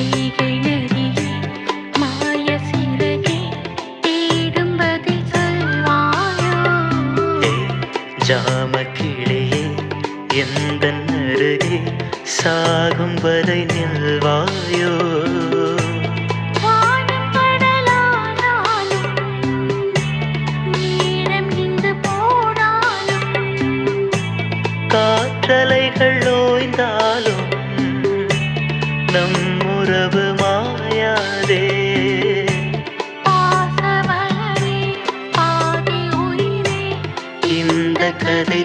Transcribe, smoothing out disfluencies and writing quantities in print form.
வைகை நதியே மாய சிறகே தேடும் பதில் சொல்வாயோ ஜாமக்கிளியே எந்தன் அருகே சாகும் வரை நில்வாயோ வானம் கடலானாலும் நேரம் நின்று போனாலும் காற்றலைகள் ஓய்ந்தாலும் நம் உறவு மாயாதே பாசவளரே பாதி உயிரே இந்த கதை